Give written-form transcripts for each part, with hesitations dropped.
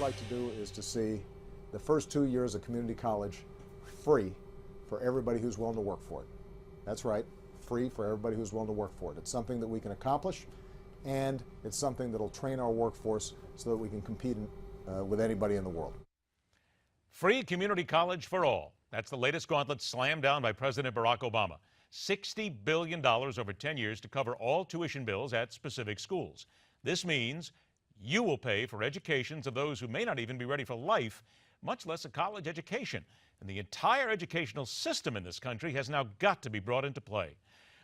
like to do is to see the first 2 years of community college free for everybody who's willing to work for it. That's right, free for everybody who's willing to work for it. It's something that we can accomplish, and it's something that'll train our workforce so that we can compete with anybody in the world. Free community college for all. That's the latest gauntlet slammed down by President Barack Obama. $60 billion over 10 years to cover all tuition bills at specific schools. This means you will pay for educations of those who may not even be ready for life, much less a college education. And the entire educational system in this country has now got to be brought into play.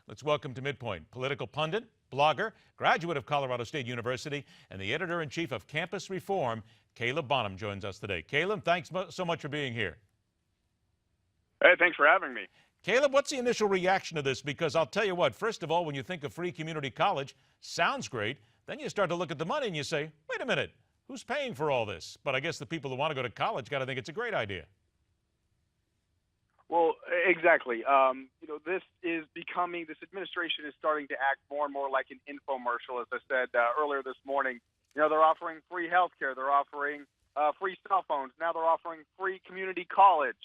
Let's welcome to MidPoint political pundit, blogger, graduate of Colorado State University, and the editor-in-chief of Campus Reform, Caleb Bonham, joins us today. Caleb, thanks so much for being here. Hey, thanks for having me. Caleb, what's the initial reaction to this? Because I'll tell you what, first of all, when you think of free community college, sounds great. Then you start to look at the money and you say, wait a minute, who's paying for all this? But I guess the people who want to go to college got to think it's a great idea. Well, exactly. This administration is starting to act more and more like an infomercial. As I said earlier this morning, they're offering free health care. They're offering free cell phones. Now they're offering free community college.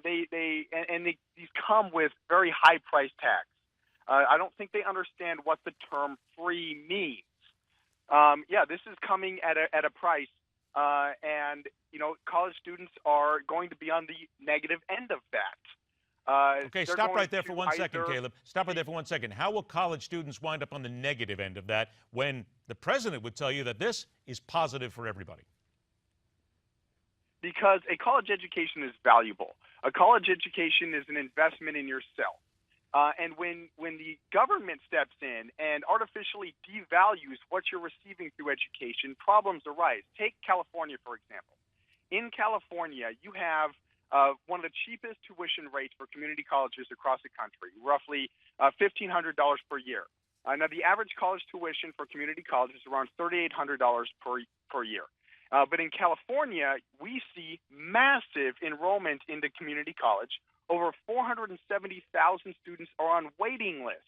These come with very high price tags. I don't think they understand what the term free means. This is coming at a price, and college students are going to be on the negative end of that. Okay, stop right there for 1 second, Caleb. Stop right there for 1 second. How will college students wind up on the negative end of that when the president would tell you that this is positive for everybody? Because a college education is valuable. A college education is an investment in yourself. And when the government steps in and artificially devalues what you're receiving through education, problems arise. Take California, for example. In California, you have one of the cheapest tuition rates for community colleges across the country, roughly $1,500 per year. Now, the average college tuition for community college is around $3,800 per year. But in California, we see massive enrollment into community college. Over 470,000 students are on waiting lists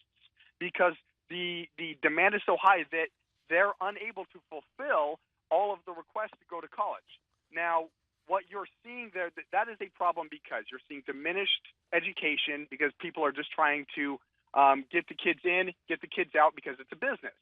because the demand is so high that they're unable to fulfill all of the requests to go to college. Now, what you're seeing there, that is a problem because you're seeing diminished education because people are just trying to get the kids in, get the kids out because it's a business.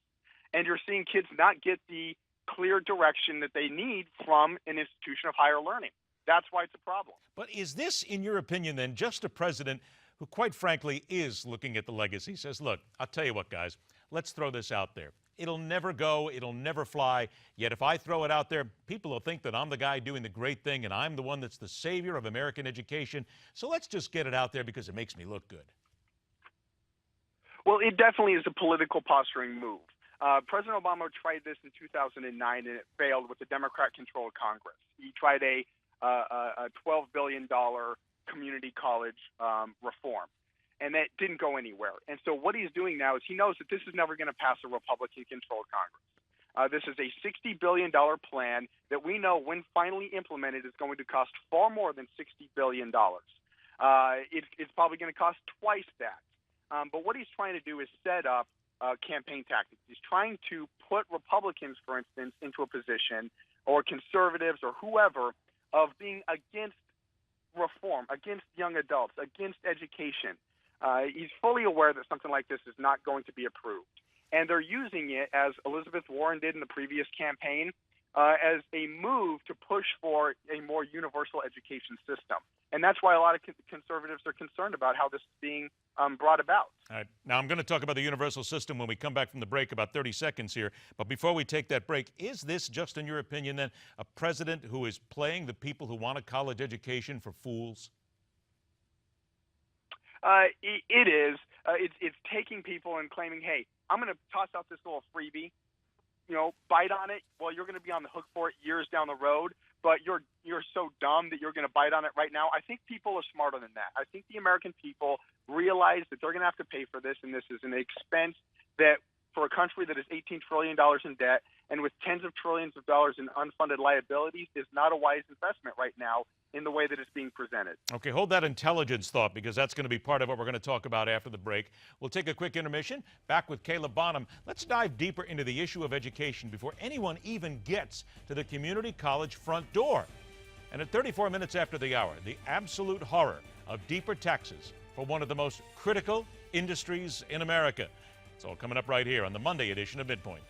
And you're seeing kids not get the clear direction that they need from an institution of higher learning. That's why it's a problem. But is this, in your opinion, then, just a president who, quite frankly, is looking at the legacy, says, look, I'll tell you what, guys, let's throw this out there. It'll never go, it'll never fly, yet if I throw it out there, people will think that I'm the guy doing the great thing and I'm the one that's the savior of American education, so let's just get it out there because it makes me look good. Well, it definitely is a political posturing move. President Obama tried this in 2009 and it failed with the Democrat-controlled Congress. He tried a $12 billion community college reform, and that didn't go anywhere. And so what he's doing now is he knows that this is never going to pass a Republican-controlled Congress. This is a $60 billion plan that we know, when finally implemented, is going to cost far more than $60 billion. It's probably going to cost twice that. But what he's trying to do is set up campaign tactics. He's trying to put Republicans, for instance, into a position, or conservatives or whoever, of being against reform, against young adults, against education. He's fully aware that something like this is not going to be approved. And they're using it, as Elizabeth Warren did in the previous campaign, as a move to push for a more universal education system. And that's why a lot of conservatives are concerned about how this is being brought about. All right. Now, I'm going to talk about the universal system when we come back from the break, about 30 seconds here. But before we take that break, is this, just in your opinion, then, a president who is playing the people who want a college education for fools? It is. It's taking people and claiming, hey, I'm going to toss out this little freebie. Bite on it. Well, you're going to be on the hook for it years down the road, but you're so dumb that you're going to bite on it right now. I think people are smarter than that. I think the American people realize that they're going to have to pay for this, and this is an expense that, for a country that is $18 trillion in debt, and with tens of trillions of dollars in unfunded liabilities is not a wise investment right now in the way that it's being presented. Okay, hold that intelligence thought, because that's going to be part of what we're going to talk about after the break. We'll take a quick intermission. Back with Caleb Bonham. Let's dive deeper into the issue of education before anyone even gets to the community college front door. And at 34 minutes after the hour, the absolute horror of deeper taxes for one of the most critical industries in America. It's all coming up right here on the Monday edition of MidPoint.